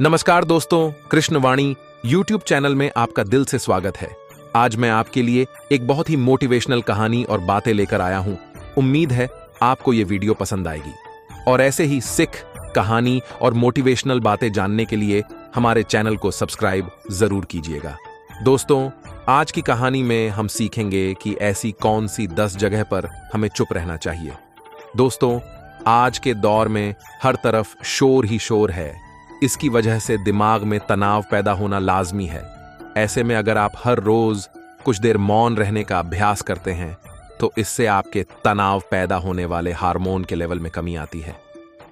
नमस्कार दोस्तों, कृष्णवाणी YouTube channel में आपका दिल से स्वागत है। आज मैं आपके लिए एक बहुत ही मोटिवेशनल कहानी और बातें लेकर आया हूं। उम्मीद है आपको ये वीडियो पसंद आएगी और ऐसे ही सिख, कहानी और मोटिवेशनल बातें जानने के लिए हमारे चैनल को सब्सक्राइब जरूर कीजिएगा। दोस्तों, आज की कहानी में हम सीखेंगे कि ऐसी कौन सी 10 जगह पर हमें चुप रहना चाहिए। दोस्तों, आज के दौर में हर तरफ शोर ही शोर है। इसकी वजह से दिमाग में तनाव पैदा होना लाजमी है। ऐसे में अगर आप हर रोज कुछ देर मौन रहने का अभ्यास करते हैं तो इससे आपके तनाव पैदा होने वाले हार्मोन के लेवल में कमी आती है।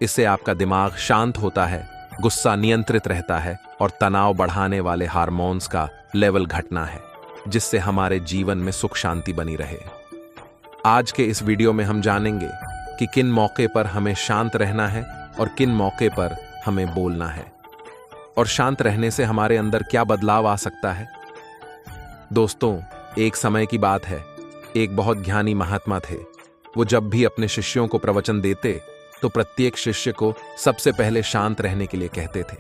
इससे आपका दिमाग शांत होता है, गुस्सा नियंत्रित रहता है और तनाव बढ़ाने वाले हार्मोन्स का लेवल घटना है, जिससे हमारे जीवन में सुख शांति बनी रहे। आज के इस वीडियो में हम जानेंगे कि किन मौके पर हमें शांत रहना है और किन मौके पर हमें बोलना है, और शांत रहने से हमारे अंदर क्या बदलाव आ सकता है। दोस्तों, एक समय की बात है, एक बहुत ज्ञानी महात्मा थे। वो जब भी अपने शिष्यों को प्रवचन देते तो प्रत्येक शिष्य को सबसे पहले शांत रहने के लिए कहते थे।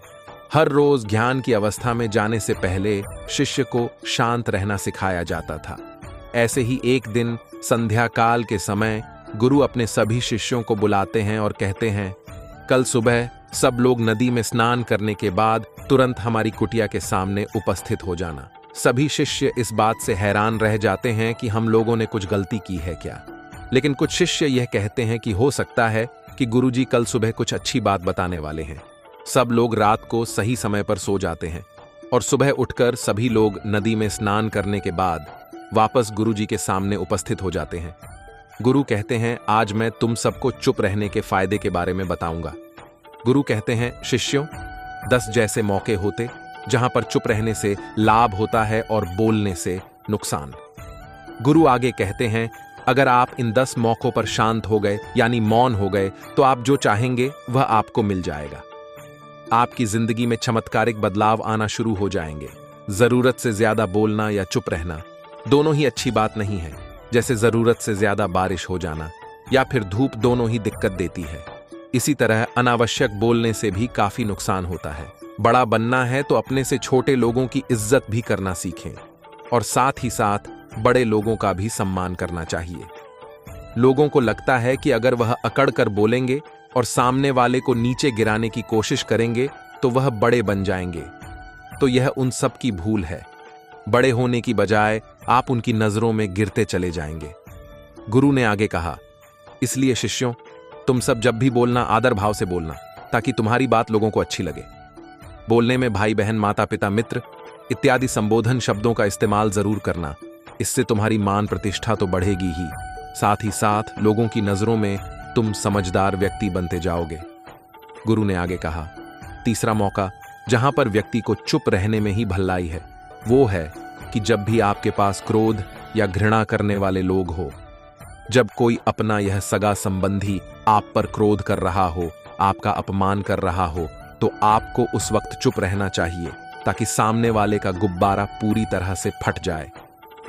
हर रोज ज्ञान की अवस्था में जाने से पहले शिष्य को शांत रहना सिखाया जाता था। ऐसे ही एक दिन संध्या काल के समय गुरु अपने सभी शिष्यों को बुलाते हैं और कहते हैं, कल सुबह सब लोग नदी में स्नान करने के बाद तुरंत हमारी कुटिया के सामने उपस्थित हो जाना। सभी शिष्य इस बात से हैरान रह जाते हैं कि हम लोगों ने कुछ गलती की है क्या। लेकिन कुछ शिष्य यह कहते हैं कि हो सकता है कि गुरुजी कल सुबह कुछ अच्छी बात बताने वाले हैं। सब लोग रात को सही समय पर सो जाते हैं और सुबह उठकर सभी लोग नदी में स्नान करने के बाद वापस गुरुजी के सामने उपस्थित हो जाते हैं। गुरु कहते हैं, आज मैं तुम सबको चुप रहने के फायदे के बारे में बताऊंगा। गुरु कहते हैं, शिष्यों, 10 जैसे मौके होते जहां पर चुप रहने से लाभ होता है और बोलने से नुकसान। गुरु आगे कहते हैं, अगर आप इन 10 मौकों पर शांत हो गए यानी मौन हो गए तो आप जो चाहेंगे वह आपको मिल जाएगा। आपकी जिंदगी में चमत्कारिक बदलाव आना शुरू हो जाएंगे। जरूरत से ज्यादा बोलना या चुप रहना दोनों ही अच्छी बात नहीं है। जैसे जरूरत से ज्यादा बारिश हो जाना या फिर धूप दोनों ही दिक्कत देती है। इसी तरह अनावश्यक बोलने से भी काफी नुकसान होता है। बड़ा बनना है तो अपने से छोटे लोगों की इज्जत भी करना सीखें और साथ ही साथ बड़े लोगों का भी सम्मान करना चाहिए। लोगों को लगता है कि अगर वह अकड़ कर बोलेंगे और सामने वाले को नीचे गिराने की कोशिश करेंगे तो वह बड़े बन जाएंगे, तो यह उन सब की भूल है। बड़े होने की बजाय आप उनकी नजरों में गिरते चले जाएंगे। गुरु ने आगे कहा, इसलिए शिष्यों, तुम सब जब भी बोलना आदर भाव से बोलना ताकि तुम्हारी बात लोगों को अच्छी लगे। बोलने में भाई बहन, माता पिता, मित्र इत्यादि संबोधन शब्दों का इस्तेमाल जरूर करना। इससे तुम्हारी मान प्रतिष्ठा तो बढ़ेगी ही, साथ ही साथ लोगों की नजरों में तुम समझदार व्यक्ति बनते जाओगे। गुरु ने आगे कहा, तीसरा मौका जहां पर व्यक्ति को चुप रहने में ही भलाई है वो है कि जब भी आपके पास क्रोध या घृणा करने वाले लोग हो। जब कोई अपना यह सगा संबंधी आप पर क्रोध कर रहा हो, आपका अपमान कर रहा हो, तो आपको उस वक्त चुप रहना चाहिए ताकि सामने वाले का गुब्बारा पूरी तरह से फट जाए।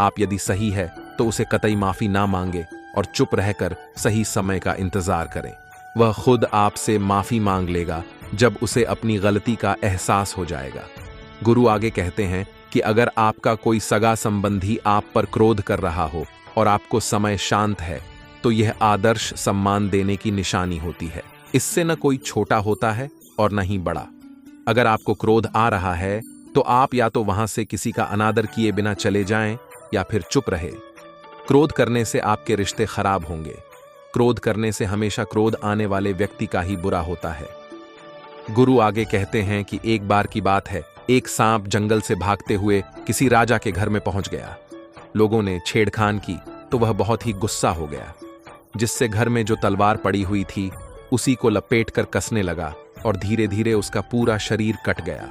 आप यदि सही है तो उसे कतई माफी ना मांगे और चुप रहकर सही समय का इंतजार करें। वह खुद आपसे माफी मांग लेगा जब उसे अपनी गलती का एहसास हो जाएगा। गुरु आगे कहते हैं कि अगर आपका कोई सगा संबंधी आप पर क्रोध कर रहा हो और आपको समय शांत है तो यह आदर्श सम्मान देने की निशानी होती है। इससे न कोई छोटा होता है और न ही बड़ा। अगर आपको क्रोध आ रहा है तो आप या तो वहां से किसी का अनादर किए बिना चले जाएं या फिर चुप रहे। क्रोध करने से आपके रिश्ते खराब होंगे। क्रोध करने से हमेशा क्रोध आने वाले व्यक्ति का ही बुरा होता है। गुरु आगे कहते हैं कि एक बार की बात है, एक सांप जंगल से भागते हुए किसी राजा के घर में पहुंच गया। लोगों ने छेड़खान की तो वह बहुत ही गुस्सा हो गया, जिससे घर में जो तलवार पड़ी हुई थी उसी को लपेटकर कसने लगा और धीरे धीरे उसका पूरा शरीर कट गया।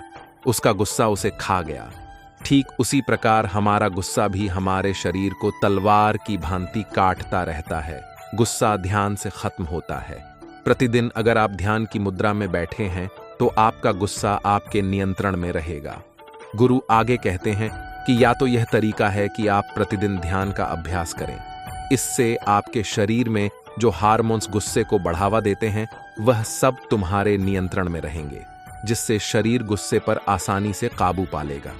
उसका गुस्सा उसे खा गया। ठीक उसी प्रकार हमारा गुस्सा भी हमारे शरीर को तलवार की भांति काटता रहता है। गुस्सा ध्यान से खत्म होता है। प्रतिदिन अगर आप ध्यान की मुद्रा में बैठे हैं तो आपका गुस्सा आपके नियंत्रण में रहेगा। गुरु आगे कहते हैं कि या तो यह तरीका है कि आप प्रतिदिन ध्यान का अभ्यास करें। इससे आपके शरीर में जो हार्मोन्स गुस्से को बढ़ावा देते हैं वह सब तुम्हारे नियंत्रण में रहेंगे। जिससे शरीर गुस्से पर आसानी से काबू पा लेगा।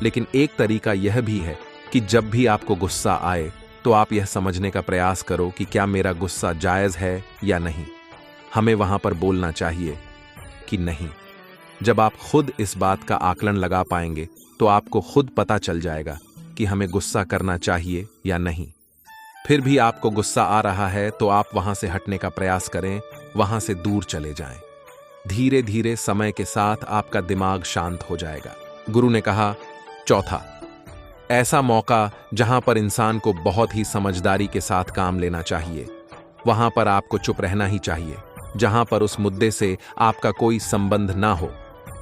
लेकिन एक तरीका यह भी है कि जब भी आपको गुस्सा आए तो आप यह समझने का प्रयास करो कि क्या मेरा गुस्सा जायज़ है या नहीं। हमें वहां पर बोलना चाहिए कि नहीं। जब आप खुद इस बात का आकलन लगा पाएंगे तो आपको खुद पता चल जाएगा कि हमें गुस्सा करना चाहिए या नहीं। फिर भी आपको गुस्सा आ रहा है तो आप वहां से हटने का प्रयास करें, वहां से दूर चले जाएं। धीरे धीरे समय के साथ आपका दिमाग शांत हो जाएगा। गुरु ने कहा, चौथा, ऐसा मौका जहां पर इंसान को बहुत ही समझदारी के साथ काम लेना चाहिए, वहां पर आपको चुप रहना ही चाहिए। जहां पर उस मुद्दे से आपका कोई संबंध ना हो।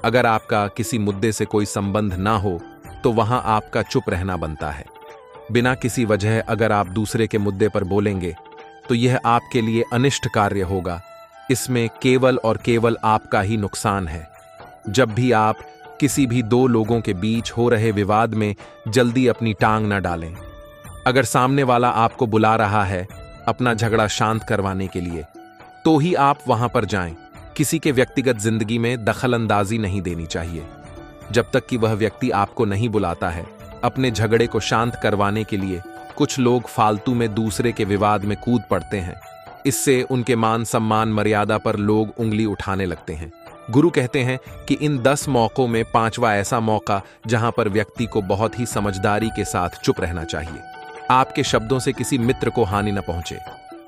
अगर आपका किसी मुद्दे से कोई संबंध ना हो तो वहां आपका चुप रहना बनता है। बिना किसी वजह अगर आप दूसरे के मुद्दे पर बोलेंगे तो यह आपके लिए अनिष्ट कार्य होगा। इसमें केवल और केवल आपका ही नुकसान है। जब भी आप किसी भी दो लोगों के बीच हो रहे विवाद में जल्दी अपनी टांग न डालें। अगर सामने वाला आपको बुला रहा है अपना झगड़ा शांत करवाने के लिए, तो ही आप वहां पर जाएं। किसी के व्यक्तिगत जिंदगी में दखल अंदाजी नहीं देनी चाहिए। जब तक कि वह व्यक्ति आपको नहीं बुलाता है अपने झगड़े को शांत करवाने के लिए, कुछ लोग फालतू में दूसरे के विवाद में कूद पड़ते हैं। इससे उनके मान सम्मान मर्यादा पर लोग उंगली उठाने लगते हैं। गुरु कहते हैं कि इन 10 मौकों में 5वां ऐसा मौका जहां पर व्यक्ति को बहुत ही समझदारी के साथ चुप रहना चाहिए। आपके शब्दों से किसी मित्र को हानि न पहुंचे।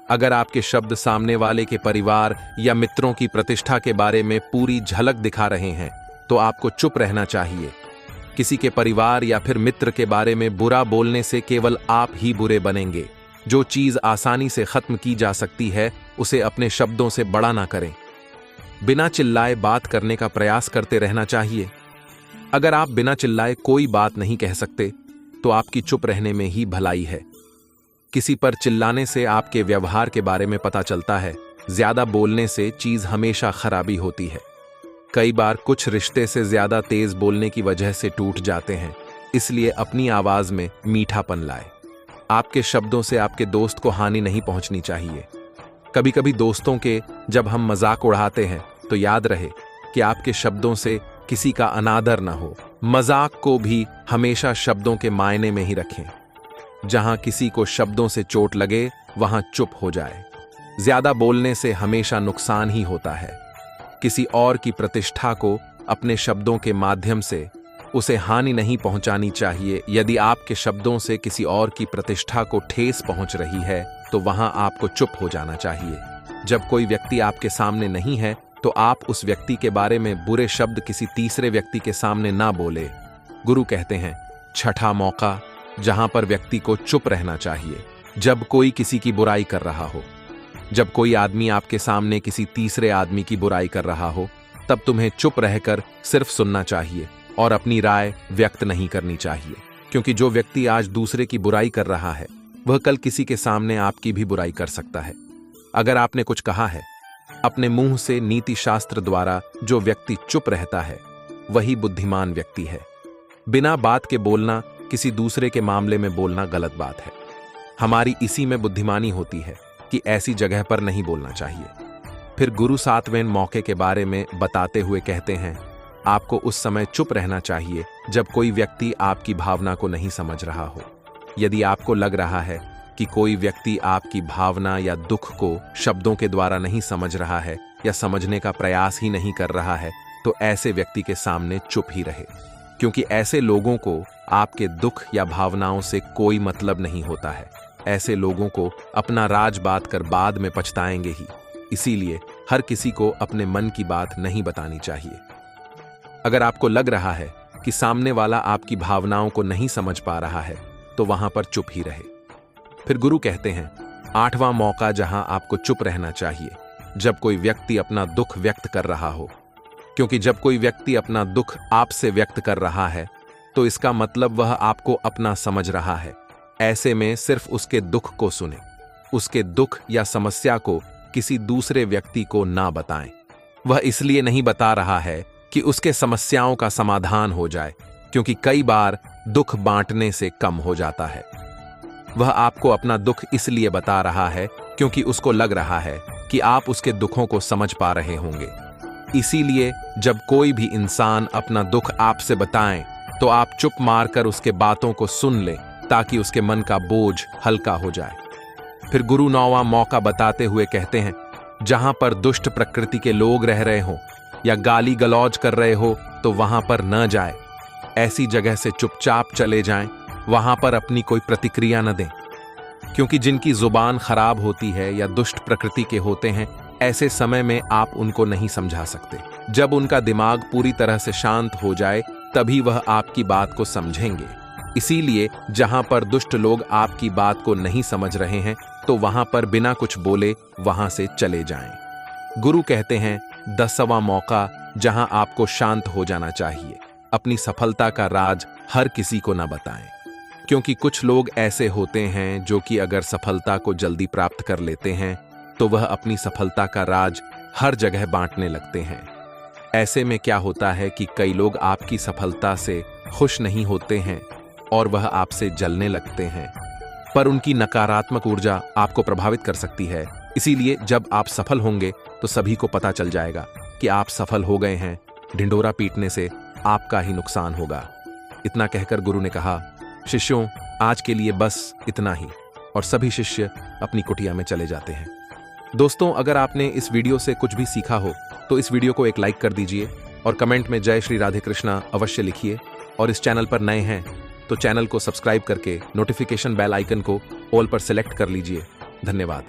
अगर आपके शब्द सामने वाले के परिवार या मित्रों की प्रतिष्ठा के बारे में पूरी झलक दिखा रहे हैं तो आपको चुप रहना चाहिए। किसी के परिवार या फिर मित्र के बारे में बुरा बोलने से केवल आप ही बुरे बनेंगे। जो चीज आसानी से खत्म की जा सकती है उसे अपने शब्दों से बड़ा ना करें। बिना चिल्लाए बात करने का प्रयास करते रहना चाहिए। अगर आप बिना चिल्लाए कोई बात नहीं कह सकते तो आपकी चुप रहने में ही भलाई है। किसी पर चिल्लाने से आपके व्यवहार के बारे में पता चलता है। ज्यादा बोलने से चीज हमेशा खराबी होती है। कई बार कुछ रिश्ते से ज्यादा तेज बोलने की वजह से टूट जाते हैं। इसलिए अपनी आवाज में मीठापन लाए। आपके शब्दों से आपके दोस्त को हानि नहीं पहुंचनी चाहिए। कभी कभी दोस्तों के जब हम मजाक उड़ाते हैं तो याद रहे कि आपके शब्दों से किसी का अनादर न हो। मजाक को भी हमेशा शब्दों के मायने में ही रखें। जहां किसी को शब्दों से चोट लगे वहां चुप हो जाए। ज्यादा बोलने से हमेशा नुकसान ही होता है। किसी और की प्रतिष्ठा को अपने शब्दों के माध्यम से उसे हानि नहीं पहुंचानी चाहिए। यदि आपके शब्दों से किसी और की प्रतिष्ठा को ठेस पहुंच रही है तो वहां आपको चुप हो जाना चाहिए। जब कोई व्यक्ति आपके सामने नहीं है तो आप उस व्यक्ति के बारे में बुरे शब्द किसी तीसरे व्यक्ति के सामने ना बोले। गुरु कहते हैं, छठा मौका जहां पर व्यक्ति को चुप रहना चाहिए, जब कोई किसी की बुराई कर रहा हो। जब कोई आदमी आपके सामने किसी तीसरे आदमी की बुराई कर रहा हो तब तुम्हें चुप रहकर सिर्फ सुनना चाहिए और अपनी राय व्यक्त नहीं करनी चाहिए। क्योंकि जो व्यक्ति आज दूसरे की बुराई कर रहा है वह कल किसी के सामने आपकी भी बुराई कर सकता है। अगर आपने कुछ कहा है, अपने मुंह से नीति शास्त्र द्वारा जो व्यक्ति चुप रहता है वही बुद्धिमान व्यक्ति है। बिना बात के बोलना, किसी दूसरे के मामले में बोलना गलत बात है। हमारी इसी में बुद्धिमानी होती है कि ऐसी जगह पर नहीं बोलना चाहिए। फिर गुरु 7वें मौके के बारे में बताते हुए कहते हैं, आपको उस समय चुप रहना चाहिए जब कोई व्यक्ति आपकी भावना को नहीं समझ रहा हो। यदि आपको लग रहा है कि कोई व्यक्ति आपकी भावना या दुख को शब्दों के द्वारा नहीं समझ रहा है या समझने का प्रयास ही नहीं कर रहा है तो ऐसे व्यक्ति के सामने चुप ही रहे। क्योंकि ऐसे लोगों को आपके दुख या भावनाओं से कोई मतलब नहीं होता है। ऐसे लोगों को अपना राज बात कर बाद में पछताएंगे ही। इसीलिए हर किसी को अपने मन की बात नहीं बतानी चाहिए। अगर आपको लग रहा है कि सामने वाला आपकी भावनाओं को नहीं समझ पा रहा है तो वहां पर चुप ही रहे। फिर गुरु कहते हैं, 8वां मौका जहां आपको चुप रहना चाहिए, जब कोई व्यक्ति अपना दुख व्यक्त कर रहा हो। क्योंकि जब कोई व्यक्ति अपना दुख आपसे व्यक्त कर रहा है तो इसका मतलब वह आपको अपना समझ रहा है। ऐसे में सिर्फ उसके दुख को सुने। उसके दुख या समस्या को किसी दूसरे व्यक्ति को ना बताएं। वह इसलिए नहीं बता रहा है कि उसके समस्याओं का समाधान हो जाए, क्योंकि कई बार दुख बांटने से कम हो जाता है। वह आपको अपना दुख इसलिए बता रहा है क्योंकि उसको लग रहा है कि आप उसके दुखों को समझ पा रहे होंगे। इसीलिए जब कोई भी इंसान अपना दुख आपसे बताए तो आप चुप मारकर उसके बातों को सुन लें ताकि उसके मन का बोझ हल्का हो जाए। फिर गुरु 9वां मौका बताते हुए कहते हैं, जहां पर दुष्ट प्रकृति के लोग रह रहे हो या गाली गलौज कर रहे हो तो वहां पर न जाए। ऐसी जगह से चुपचाप चले जाएं, वहां पर अपनी कोई प्रतिक्रिया न दें, क्योंकि जिनकी जुबान खराब होती है या दुष्ट प्रकृति के होते हैं, ऐसे समय में आप उनको नहीं समझा सकते। जब उनका दिमाग पूरी तरह से शांत हो जाए तभी वह आपकी बात को समझेंगे। इसीलिए जहां पर दुष्ट लोग आपकी बात को नहीं समझ रहे हैं तो वहां पर बिना कुछ बोले वहां से चले जाएं। गुरु कहते हैं 10वां मौका, जहां आपको शांत हो जाना चाहिए। अपनी सफलता का राज हर किसी को न बताएं, क्योंकि कुछ लोग ऐसे होते हैं जो कि अगर सफलता को जल्दी प्राप्त कर लेते हैं तो वह अपनी सफलता का राज हर जगह बांटने लगते हैं। ऐसे में क्या होता है कि कई लोग आपकी सफलता से खुश नहीं होते हैं और वह आपसे जलने लगते हैं, पर उनकी नकारात्मक ऊर्जा आपको प्रभावित कर सकती है। इसीलिए जब आप सफल होंगे तो सभी को पता चल जाएगा कि आप सफल हो गए हैं। ढिंढोरा पीटने से आपका ही नुकसान होगा। इतना कहकर गुरु ने कहा, शिष्यों, आज के लिए बस इतना ही, और सभी शिष्य अपनी कुटिया में चले जाते हैं। दोस्तों, अगर आपने इस वीडियो से कुछ भी सीखा हो तो इस वीडियो को एक लाइक कर दीजिए और कमेंट में जय श्री राधे कृष्णा अवश्य लिखिए। और इस चैनल पर नए हैं तो चैनल को सब्सक्राइब करके नोटिफिकेशन बेल आइकन को ऑल पर सेलेक्ट कर लीजिए। धन्यवाद।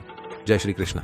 जय श्री कृष्णा।